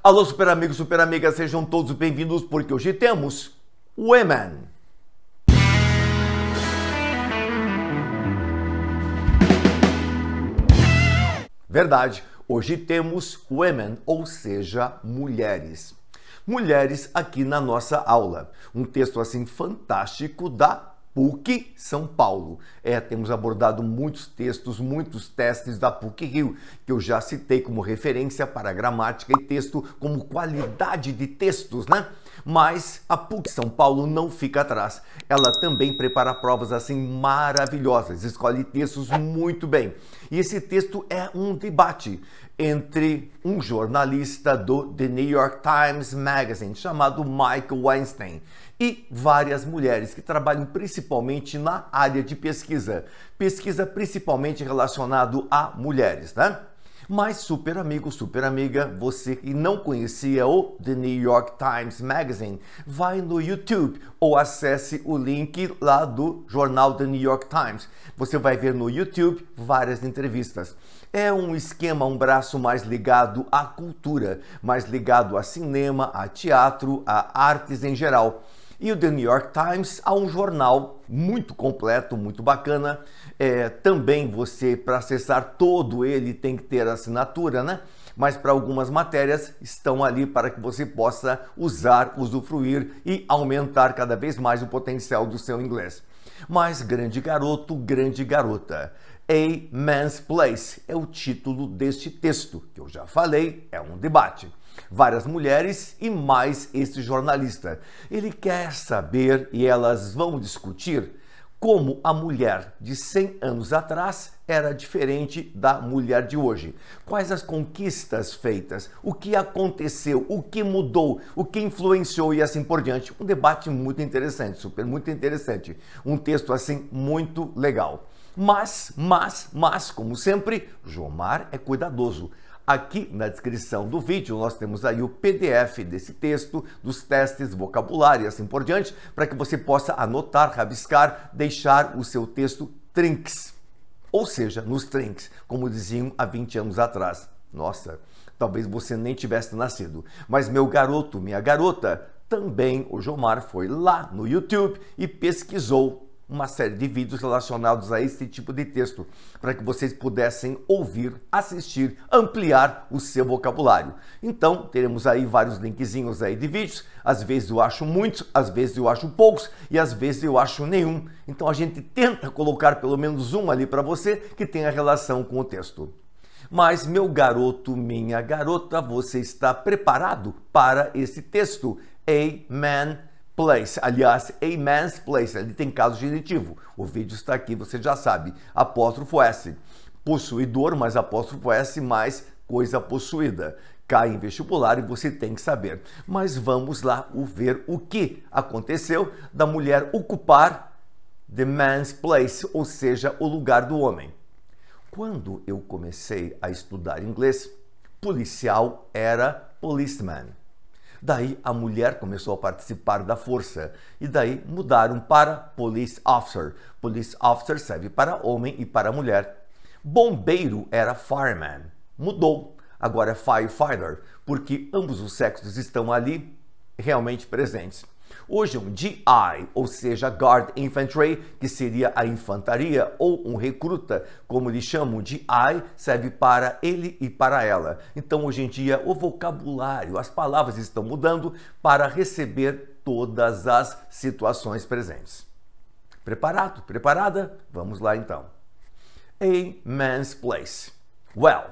Alô, super amigos, super amigas, sejam todos bem-vindos porque hoje temos Women. Verdade, hoje temos Women, ou seja, mulheres. Mulheres aqui na nossa aula. Um texto assim fantástico da PUC São Paulo. Temos abordado muitos textos, muitos testes da PUC Rio, que eu já citei como referência para gramática e texto como qualidade de textos, né? Mas a PUC São Paulo não fica atrás. Ela também prepara provas assim maravilhosas, escolhe textos muito bem. E esse texto é um debate entre um jornalista do The New York Times Magazine, chamado Michael Weinstein, e várias mulheres que trabalham principalmente na área de pesquisa. Pesquisa principalmente relacionado a mulheres, né? Mas, super amigo, super amiga, você que não conhecia o The New York Times Magazine, vai no YouTube ou acesse o link lá do jornal The New York Times. Você vai ver no YouTube várias entrevistas. É um esquema, um braço mais ligado à cultura, mais ligado a cinema, a teatro, a artes em geral. E o The New York Times é um jornal muito completo, muito bacana. Também você, para acessar todo ele, tem que ter assinatura, né? Mas para algumas matérias estão ali para que você possa usar, usufruir e aumentar cada vez mais o potencial do seu inglês. Mas grande garoto, grande garota. A Man's Place é o título deste texto, que eu já falei, é um debate. Várias mulheres e mais esse jornalista. Ele quer saber, e elas vão discutir, como a mulher de 100 anos atrás era diferente da mulher de hoje. Quais as conquistas feitas, o que aconteceu, o que mudou, o que influenciou e assim por diante. Um debate muito interessante, super muito interessante. Um texto assim muito legal. Mas, como sempre, Jomar é cuidadoso. Aqui na descrição do vídeo nós temos aí o PDF desse texto, dos testes, vocabulário e assim por diante, para que você possa anotar, rabiscar, deixar o seu texto trinks. Ou seja, nos trinks, como diziam há 20 anos atrás. Nossa, talvez você nem tivesse nascido. Mas meu garoto, minha garota, também o Jomar foi lá no YouTube e pesquisou uma série de vídeos relacionados a esse tipo de texto, para que vocês pudessem ouvir, assistir, ampliar o seu vocabulário. Então, teremos aí vários linkzinhos aí de vídeos, às vezes eu acho muitos, às vezes eu acho poucos e às vezes eu acho nenhum. Então a gente tenta colocar pelo menos um ali para você que tenha relação com o texto. Mas meu garoto, minha garota, você está preparado para esse texto? A Man Place, aliás, a man's place, ele tem caso genitivo. O vídeo está aqui, você já sabe. Apóstrofo S. Possuidor, mais apóstrofo S, mais coisa possuída. Cai em vestibular e você tem que saber. Mas vamos lá ver o que aconteceu da mulher ocupar the man's place, ou seja, o lugar do homem. Quando eu comecei a estudar inglês, policial era policeman. Daí a mulher começou a participar da força e daí mudaram para police officer. Police officer serve para homem e para mulher. Bombeiro era fireman. Mudou. Agora é firefighter, porque ambos os sexos estão ali realmente presentes. Hoje um GI, ou seja, Guard Infantry, que seria a infantaria, ou um recruta, como eles chamam de GI, serve para ele e para ela. Então hoje em dia o vocabulário, as palavras estão mudando para receber todas as situações presentes. Preparado? Preparada? Vamos lá então. A man's place. Well.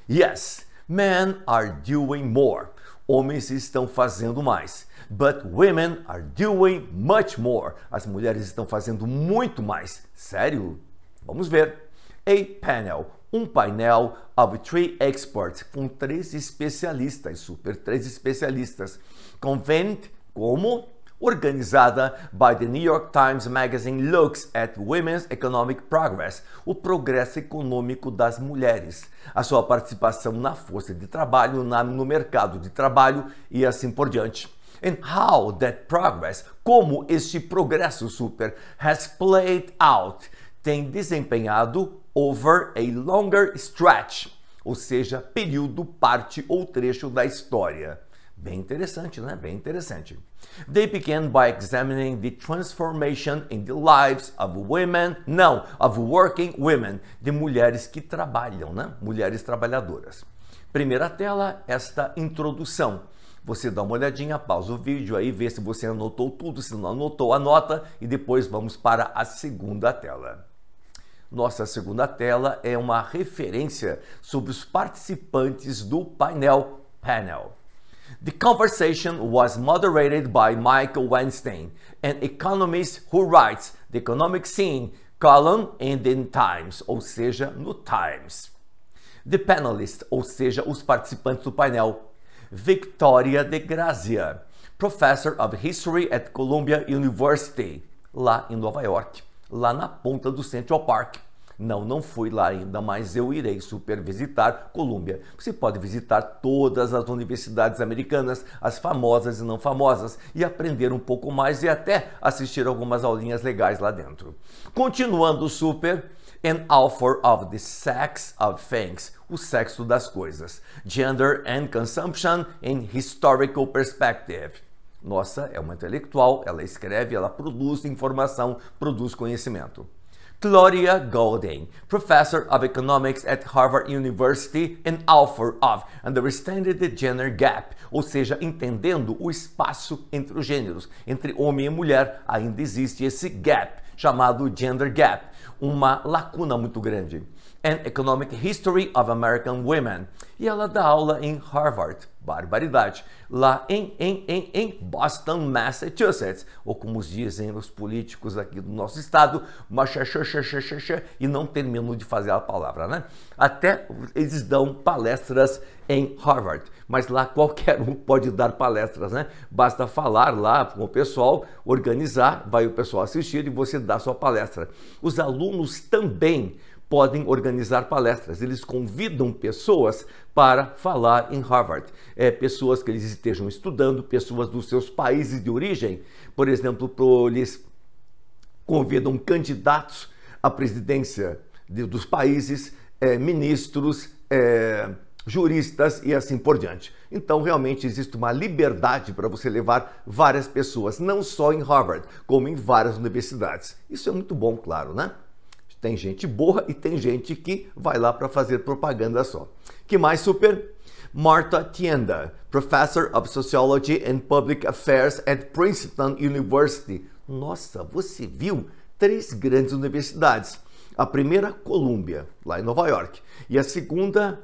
Yes, men are doing more. Homens estão fazendo mais. But women are doing much more. As mulheres estão fazendo muito mais. Sério? Vamos ver. A panel. Um painel of 3 experts. Com 3 especialistas. Super 3 especialistas. Convened como? Organizada by the New York Times Magazine looks at women's economic progress, o progresso econômico das mulheres, a sua participação na força de trabalho, no mercado de trabalho e assim por diante. And how that progress, como este progresso super, has played out, tem desempenhado over a longer stretch, ou seja, período, parte ou trecho da história. Bem interessante, né? Bem interessante. They began by examining the transformation in the lives of women, não, of working women, de mulheres que trabalham, né? Mulheres trabalhadoras. Primeira tela, esta introdução. Você dá uma olhadinha, pausa o vídeo aí, vê se você anotou tudo, se não anotou, anota e depois vamos para a segunda tela. Nossa segunda tela é uma referência sobre os participantes do painel. The conversation was moderated by Michael Weinstein, an economist who writes the economic scene column in the Times, ou seja, no Times. The panelists, ou seja, os participantes do painel. Victoria de Grazia, professor of history at Columbia University, lá em Nova York, lá na ponta do Central Park. Não fui lá ainda, mas eu irei supervisitar Columbia. Você pode visitar todas as universidades americanas, as famosas e não famosas, e aprender um pouco mais e até assistir algumas aulinhas legais lá dentro. Continuando o super, an author of the sex of things, o sexo das coisas, gender and consumption in historical perspective. Nossa, é uma intelectual, ela escreve, ela produz informação, produz conhecimento. Gloria Golding, professor of economics at Harvard University and author of Understanding the Gender Gap, ou seja, entendendo o espaço entre os gêneros, entre homem e mulher, ainda existe esse gap, chamado gender gap, uma lacuna muito grande. And Economic History of American Women. E ela dá aula em Harvard, barbaridade, lá em Boston, Massachusetts, ou como dizem os políticos aqui do nosso estado, e não terminam de fazer a palavra, né? Até eles dão palestras em Harvard, mas lá qualquer um pode dar palestras, né? Basta falar lá com o pessoal, organizar, vai o pessoal assistir e você dá sua palestra. Os alunos também podem organizar palestras, eles convidam pessoas para falar em Harvard, pessoas que eles estejam estudando, pessoas dos seus países de origem, por exemplo, eles convidam candidatos à presidência dos países, ministros, juristas e assim por diante. Então, realmente existe uma liberdade para você levar várias pessoas, não só em Harvard, como em várias universidades. Isso é muito bom, claro, né? Tem gente boa e tem gente que vai lá para fazer propaganda só. Que mais super? Marta Tienda, Professor of Sociology and Public Affairs at Princeton University. Nossa, você viu? 3 grandes universidades. A primeira, Columbia, lá em Nova York. E a segunda,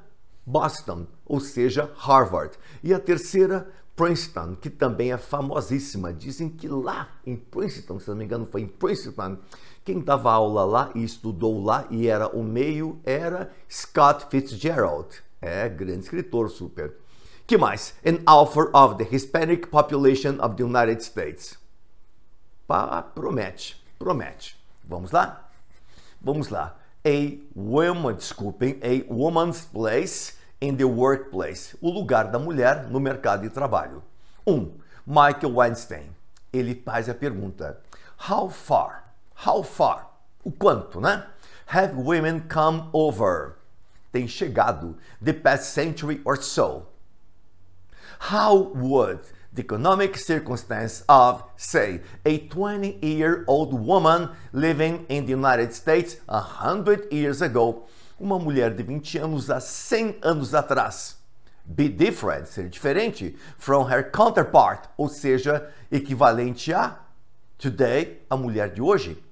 Boston, ou seja, Harvard. E a terceira, Princeton, que também é famosíssima. Dizem que lá em Princeton, se não me engano foi em Princeton, quem dava aula lá e estudou lá e era o meio era Scott Fitzgerald. Grande escritor, super. Que mais? An author of the Hispanic Population of the United States. Promete. Vamos lá? Vamos lá. A woman's place in the workplace. O lugar da mulher no mercado de trabalho. Michael Weinstein. Ele faz a pergunta. How far? O quanto, né? Have women come over? Tem chegado the past century or so. How would the economic circumstance of, say, a 20-year-old woman living in the United States 100 years ago, uma mulher de 20 anos há 100 anos atrás, be different, ser diferente, from her counterpart, ou seja, equivalente a today, a mulher de hoje?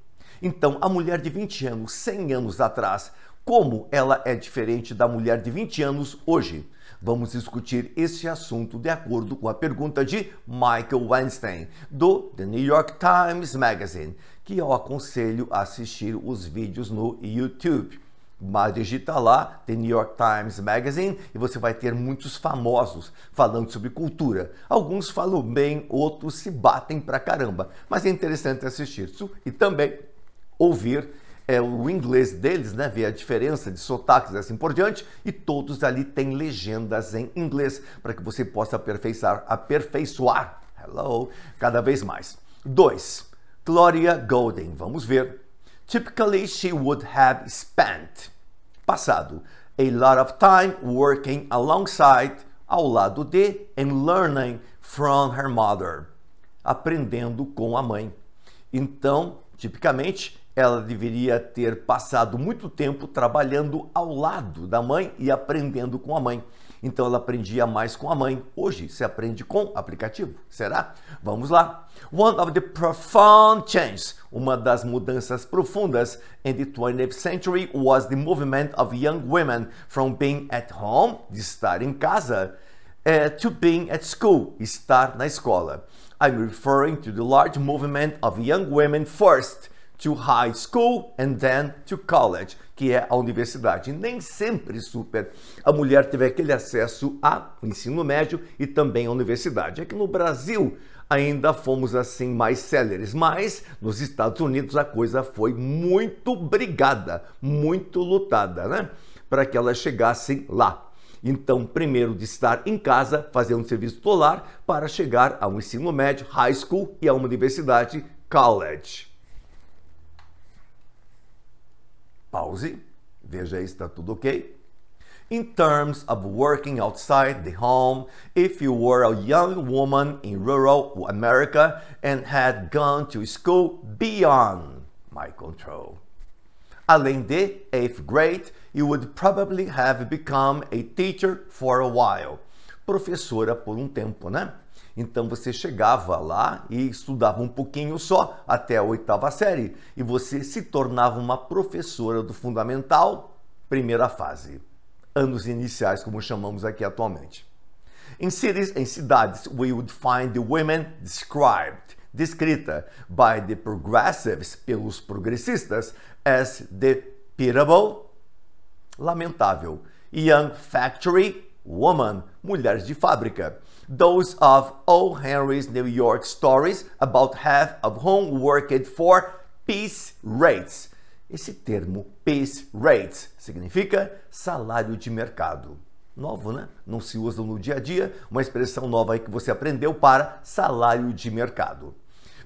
Então, a mulher de 20 anos, 100 anos atrás, como ela é diferente da mulher de 20 anos hoje? Vamos discutir esse assunto de acordo com a pergunta de Michael Weinstein, do The New York Times Magazine, que eu aconselho a assistir os vídeos no YouTube. Mas digita lá, The New York Times Magazine, e você vai ter muitos famosos falando sobre cultura. Alguns falam bem, outros se batem pra caramba, mas é interessante assistir isso e também ouvir o inglês deles, né? Ver a diferença de sotaques e assim por diante, e todos ali têm legendas em inglês para que você possa aperfeiçoar cada vez mais. 2. Gloria Golding, vamos ver. Typically, she would have spent, passado, a lot of time working alongside, ao lado de, and learning from her mother, aprendendo com a mãe. Então, tipicamente, ela deveria ter passado muito tempo trabalhando ao lado da mãe e aprendendo com a mãe. Então ela aprendia mais com a mãe. Hoje se aprende com aplicativo. Será? Vamos lá. One of the profound changes, uma das mudanças profundas in the 20th century was the movement of young women from being at home, de estar em casa, to being at school, estar na escola. I'm referring to the large movement of young women first to high school and then to college, que é a universidade. Nem sempre, super, a mulher teve aquele acesso ao ensino médio e também à universidade. Aqui no Brasil ainda fomos assim mais céleres, mas nos Estados Unidos a coisa foi muito brigada, muito lutada, né? Para que elas chegassem lá. Então, primeiro de estar em casa, fazer um serviço escolar, para chegar ao ensino médio, high school, e a uma universidade, college. Pause, veja aí se está tudo ok. In terms of working outside the home, if you were a young woman in rural America and had gone to school beyond my control. Além de 8th grade, you would probably have become a teacher for a while. Professora por um tempo, né? Então você chegava lá e estudava um pouquinho só, até a 8ª série, e você se tornava uma professora do fundamental, primeira fase. Anos iniciais, como chamamos aqui atualmente. Em cidades, we would find the women descrita by the progressives, pelos progressistas, as the pitiable, lamentável, young factory woman, mulheres de fábrica. Those of O. Henry's New York stories, about half of whom worked for piece rates. Esse termo, piece rates, significa salário de mercado. Novo, né? Não se usa no dia a dia, uma expressão nova aí que você aprendeu para salário de mercado.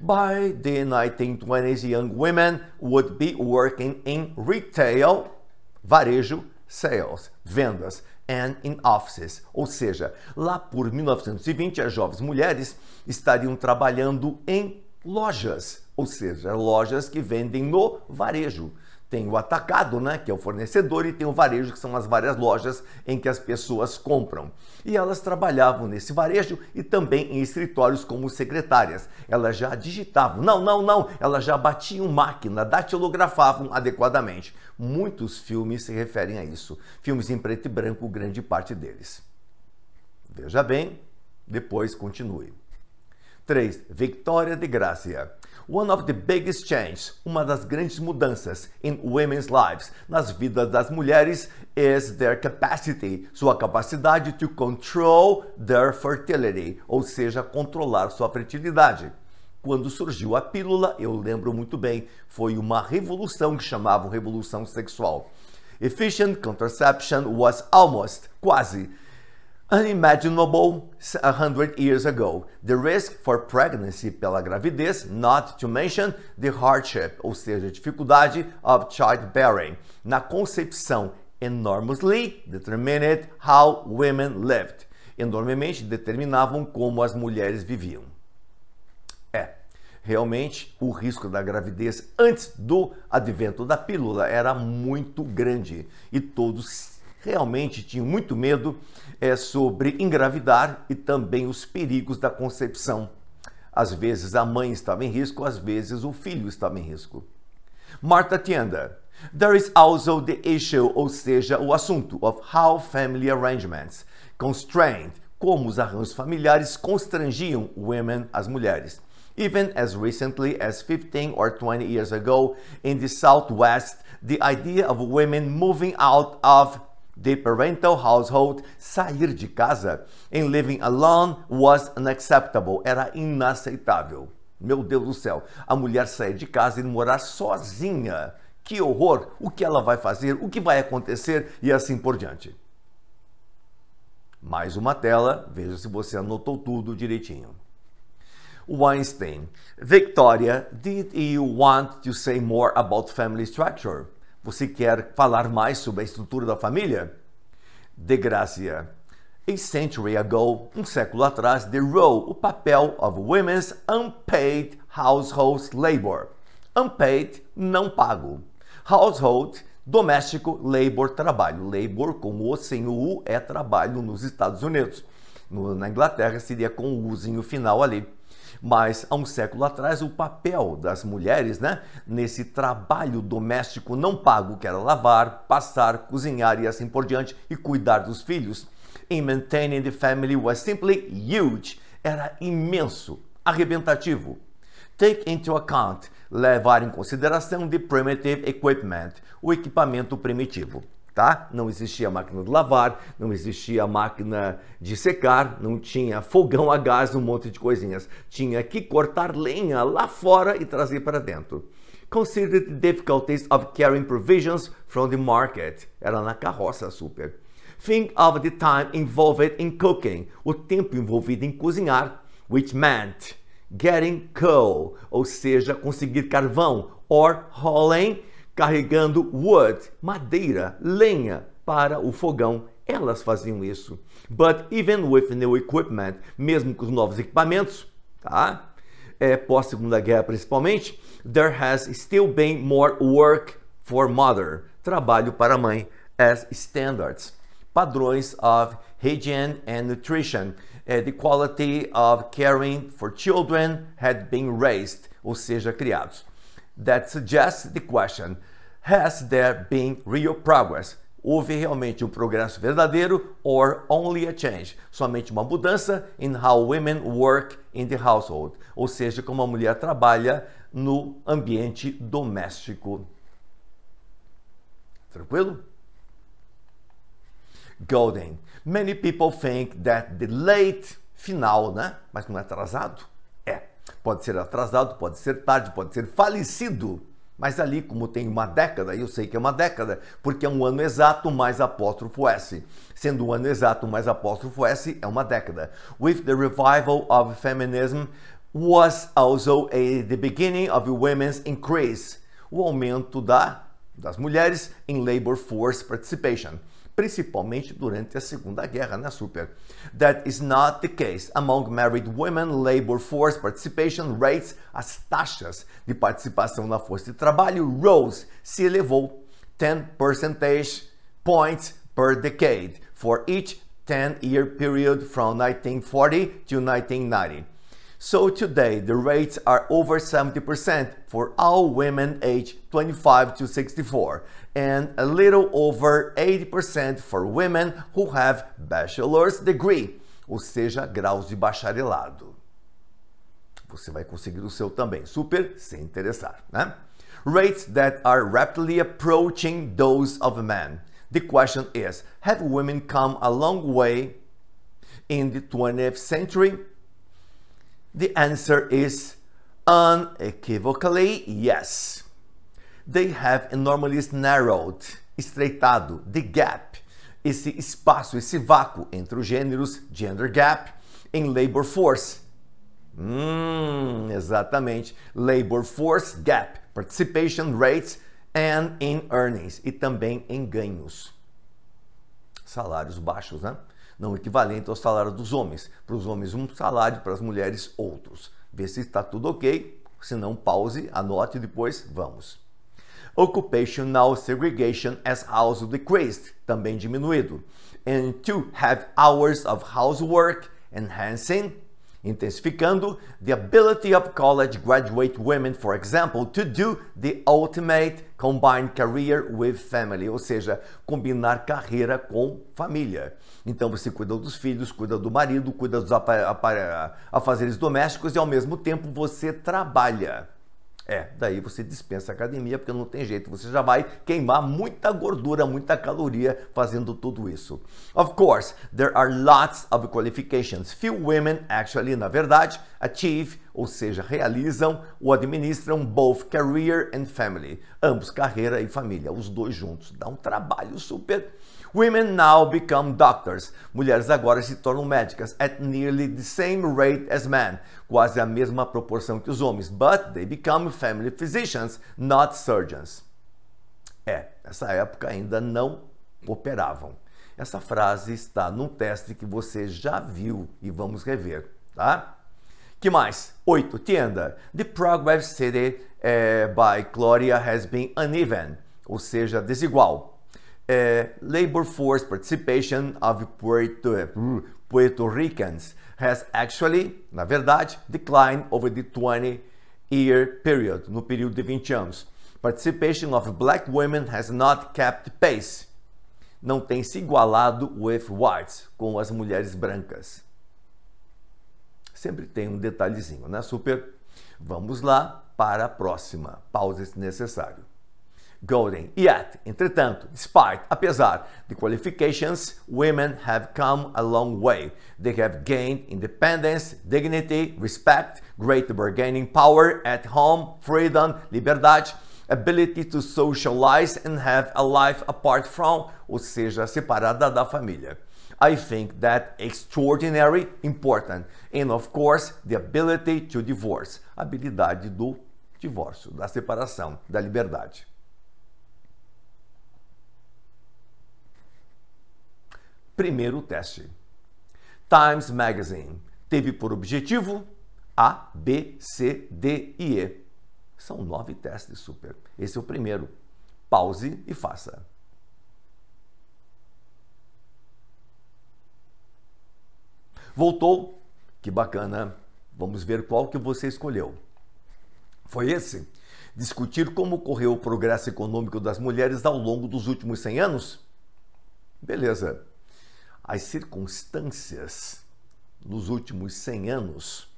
By the 1920s, young women would be working in retail, varejo, sales, vendas, and in offices. Ou seja, lá por 1920, as jovens mulheres estariam trabalhando em lojas, ou seja, lojas que vendem no varejo. Tem o atacado, né, que é o fornecedor, e tem o varejo, que são as várias lojas em que as pessoas compram. E elas trabalhavam nesse varejo e também em escritórios como secretárias. Elas já digitavam, não, elas já batiam máquina, datilografavam adequadamente. Muitos filmes se referem a isso. Filmes em preto e branco, grande parte deles. Veja bem, depois continue. 3. Victoria de Gracia. One of the biggest changes, uma das grandes mudanças in women's lives, nas vidas das mulheres, is their capacity, sua capacidade to control their fertility, ou seja, controlar sua fertilidade. Quando surgiu a pílula, eu lembro muito bem, foi uma revolução que chamavam revolução sexual. Efficient contraception was almost, quase, unimaginable 100 years ago. The risk for pregnancy, pela gravidez, not to mention the hardship, ou seja, a dificuldade of childbearing, na concepção, enormously determined how women lived. Enormemente determinavam como as mulheres viviam. Realmente, o risco da gravidez antes do advento da pílula era muito grande e todos realmente tinham muito medo sobre engravidar e também os perigos da concepção. Às vezes a mãe estava em risco, às vezes o filho estava em risco. Marta Tienda. There is also the issue, ou seja, o assunto of how family arrangements constrained, como os arranjos familiares constrangiam women, as mulheres. Even as recently as 15 or 20 years ago in the Southwest, the idea of women moving out of the parental household, sair de casa, and living alone was unacceptable, era inaceitável. Meu Deus do céu, a mulher sair de casa e morar sozinha. Que horror! O que ela vai fazer? O que vai acontecer? E assim por diante. Mais uma tela, veja se você anotou tudo direitinho. Weinstein. Victoria, did you want to say more about family structure? Você quer falar mais sobre a estrutura da família? De Gracia. A century ago, um século atrás, the role, o papel of women's unpaid household labor. Unpaid, não pago. Household, doméstico, labor, trabalho. Labor com o sem o U é trabalho nos Estados Unidos. Na Inglaterra seria com o Uzinho final ali. Mas há um século atrás o papel das mulheres, nesse trabalho doméstico não pago, que era lavar, passar, cozinhar e assim por diante, e cuidar dos filhos, in maintaining the family was simply huge. Era imenso, arrebentativo. Take into account, levar em consideração the primitive equipment, o equipamento primitivo. Tá? Não existia máquina de lavar, não existia máquina de secar, não tinha fogão a gás, um monte de coisinhas. Tinha que cortar lenha lá fora e trazer para dentro. Consider the difficulties of carrying provisions from the market. Era na carroça super. Think of the time involved in cooking. O tempo envolvido em cozinhar, which meant getting coal, ou seja, conseguir carvão, or hauling, carregando wood, madeira, lenha para o fogão. Elas faziam isso. But even with new equipment, mesmo com os novos equipamentos, tá? Pós-Segunda Guerra principalmente, there has still been more work for mother, trabalho para a mãe, as standards, padrões of hygiene and nutrition, the quality of caring for children had been raised, ou seja, criados. That suggests the question, has there been real progress? Houve realmente um progresso verdadeiro or only a change? Somente uma mudança in how women work in the household, ou seja, como a mulher trabalha no ambiente doméstico. Tranquilo? Golden. Many people think that the late, final, mas não é atrasado? Pode ser atrasado, pode ser tarde, pode ser falecido. Mas ali, como tem uma década, eu sei que é uma década, porque é um ano exato mais apóstrofo S. Sendo um ano exato mais apóstrofo S, é uma década. With the revival of feminism was also the beginning of women's increase. O aumento das mulheres em labor force participation, principalmente durante a Segunda Guerra, super? That is not the case. Among married women, labor force participation rates, as taxas de participação na força de trabalho, rose, se elevou 10 percentage points per decade for each 10-year period from 1940 to 1990. So today, the rates are over 70% for all women aged 25 to 64, and a little over 80% for women who have bachelor's degree, ou seja, graus de bacharelado. Você vai conseguir o seu também, super, se interessar, Rates that are rapidly approaching those of men. The question is, have women come a long way in the 20th century? The answer is unequivocally yes. They have enormously narrowed, estreitado, the gap, esse espaço, esse vácuo entre os gêneros, gender gap, em labor force. Exatamente, labor force gap, participation rates and in earnings, e também em ganhos. Salários baixos, Não equivalente ao salário dos homens. Para os homens um salário, para as mulheres outros. Vê se está tudo ok, se não pause, anote e depois vamos. Occupational segregation as also decreased, também diminuído. And to have hours of housework enhancing, intensificando, the ability of college graduate women, for example, to do the ultimate combined career with family, ou seja, combinar carreira com família. Então você cuida dos filhos, cuida do marido, cuida dos afazeres domésticos e ao mesmo tempo você trabalha. Daí você dispensa a academia, porque não tem jeito, você já vai queimar muita gordura, muita caloria fazendo tudo isso. Of course, there are lots of qualifications. Few women actually, na verdade, achieve, ou seja, realizam ou administram both career and family. Ambos, carreira e família, os dois juntos. Dá um trabalho super. Women now become doctors. Mulheres agora se tornam médicas at nearly the same rate as men. Quase a mesma proporção que os homens. But they become family physicians, not surgeons. Nessa época ainda não operavam. Essa frase está num teste que você já viu e vamos rever, tá? Que mais? 8. Tienda. The progress stated by Gloria has been uneven, ou seja, desigual. Labor force participation of Puerto Ricans has actually, na verdade, declined over the 20-year period, no período de 20 anos. Participation of black women has not kept pace. Não tem se igualado with whites, com as mulheres brancas. Sempre tem um detalhezinho, né, super? Vamos lá para a próxima. Pausa se necessário. Golden. Yet, entretanto, despite, apesar, the qualifications, women have come a long way. They have gained independence, dignity, respect, greater bargaining power at home, freedom, liberdade, ability to socialize and have a life apart from, ou seja, separada da família. I think that extraordinary, important, and of course, the ability to divorce, habilidade do divórcio, da separação, da liberdade. Primeiro teste. Times Magazine teve por objetivo A, B, C, D e E. São 9 testes, super. Esse é o primeiro. Pause e faça. Voltou? Que bacana. Vamos ver qual que você escolheu. Foi esse? Discutir como ocorreu o progresso econômico das mulheres ao longo dos últimos 100 anos? Beleza. As circunstâncias nos últimos 100 anos,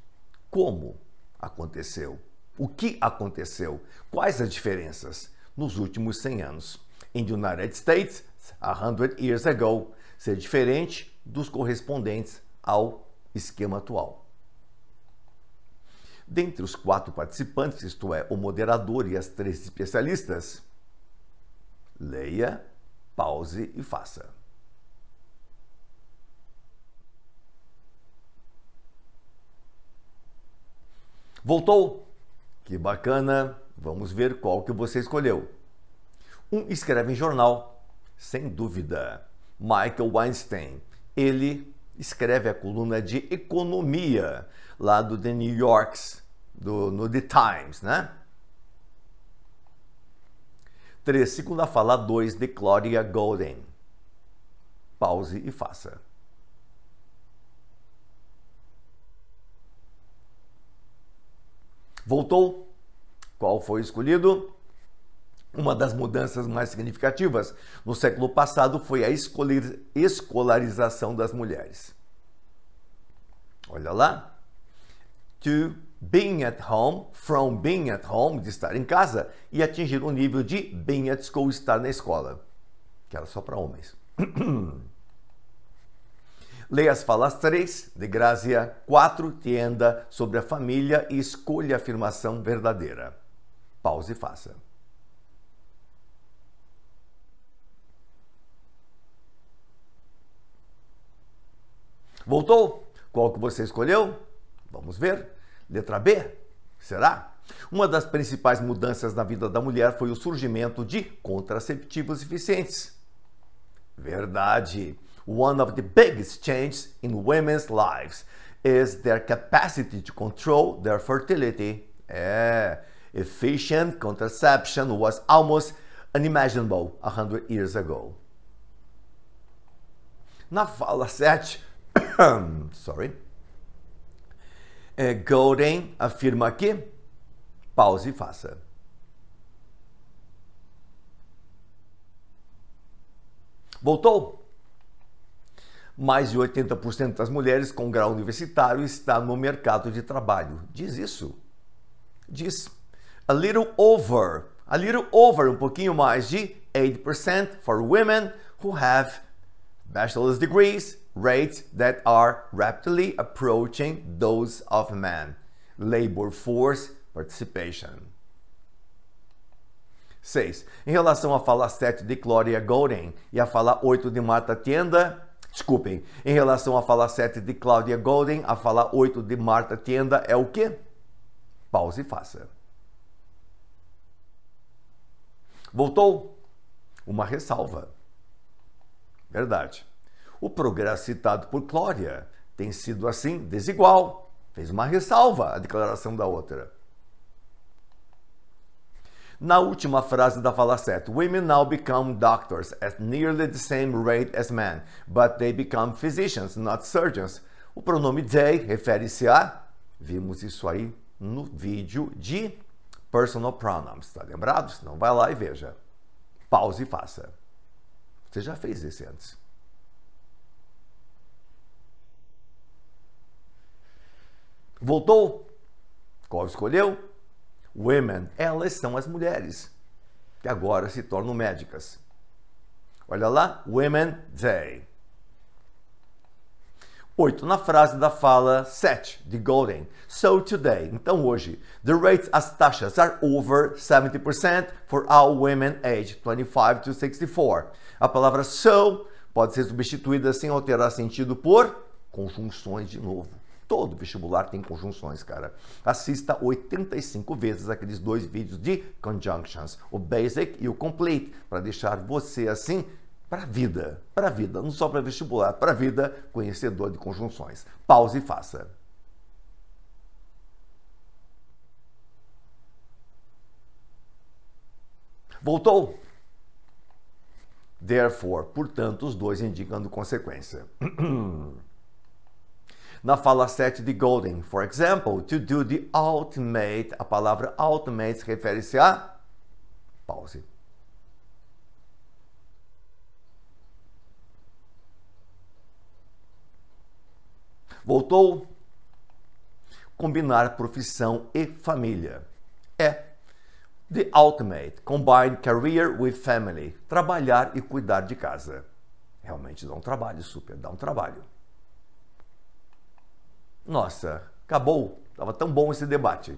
como aconteceu? O que aconteceu? Quais as diferenças nos últimos 100 anos? In the United States, 100 years ago, ser diferente dos correspondentes ao esquema atual. Dentre os 4 participantes, isto é, o moderador e as 3 especialistas, leia, pause e faça. Voltou? Que bacana! Vamos ver qual que você escolheu. Um escreve em jornal, sem dúvida, Michael Weinstein. Ele escreve a coluna de economia lá do The New Yorker, no The Times, né? 3. Segunda fala 2 de Gloria Golden. Pause e faça. Voltou? Qual foi escolhido? Uma das mudanças mais significativas no século passado foi a escolarização das mulheres. Olha lá. To being at home, from being at home, de estar em casa, e atingir o nível de being at school, estar na escola, que era só para homens. Leia as falas 3, de Grazia, 4, Tienda, sobre a família e escolha a afirmação verdadeira. Pause e faça. Voltou? Qual que você escolheu? Vamos ver. Letra B? Será? Uma das principais mudanças na vida da mulher foi o surgimento de contraceptivos eficientes. Verdade. One of the biggest changes in women's lives is their capacity to control their fertility. Efficient contraception was almost unimaginable 100 years ago. Na fala 7, Golden afirma que, pause e faça. Voltou? Mais de 80% das mulheres com grau universitário está no mercado de trabalho. Diz isso. Diz a little over, um pouquinho mais de 8% for women who have bachelor's degrees, rates that are rapidly approaching those of men. Labor force participation. 6. Em relação à fala 7 de Gloria Golden e a fala 8 de Marta Tienda, desculpem, em relação à fala 7 de Claudia Golden, a fala 8 de Marta Tienda é o quê? Pause e faça. Voltou? uma ressalva. Verdade. O progresso citado por Glória tem sido assim desigual. Fez uma ressalva à declaração da outra. Na última frase da fala 7, women now become doctors at nearly the same rate as men, but they become physicians, not surgeons. O pronome they refere-se a, vimos isso aí no vídeo de personal pronouns, tá lembrado? Então vai lá e veja. Pause e faça. Você já fez esse antes. Voltou? Qual escolheu? Women, elas são as mulheres, que agora se tornam médicas. Olha lá, women, they. 8. Na frase da fala 7, de Golden. So today, então hoje, the rates, as taxas are over 70% for all women aged 25 to 64. A palavra so pode ser substituída sem alterar sentido por conjunções de novo. Todo vestibular tem conjunções, cara. Assista 85 vezes aqueles 2 vídeos de conjunctions, o basic e o complete, para deixar você assim para a vida, não só para vestibular, para a vida, conhecedor de conjunções. Pause e faça. Voltou? Therefore, portanto, os dois indicando consequência. Na fala 7 de Golden, for example, to do the ultimate, a palavra ultimate refere-se a... Pause. Voltou? Combinar profissão e família. The ultimate, combine career with family. Trabalhar e cuidar de casa. Realmente dá um trabalho, super, dá um trabalho. Nossa, acabou. Estava tão bom esse debate.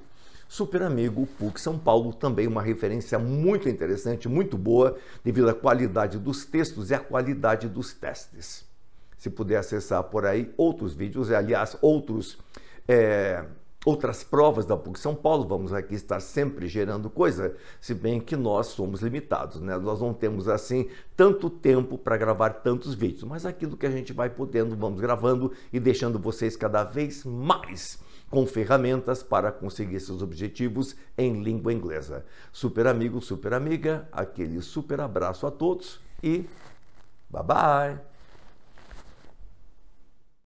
Super amigo, PUC São Paulo, também uma referência muito interessante, muito boa, devido à qualidade dos textos e à qualidade dos testes. Se puder acessar por aí outros vídeos, aliás, outras provas da PUC São Paulo, vamos aqui estar sempre gerando coisa, se bem que nós somos limitados, né? Nós não temos, assim, tanto tempo para gravar tantos vídeos, mas aquilo que a gente vai podendo, vamos gravando e deixando vocês cada vez mais com ferramentas para conseguir seus objetivos em língua inglesa. Super amigo, super amiga, aquele super abraço a todos e bye bye!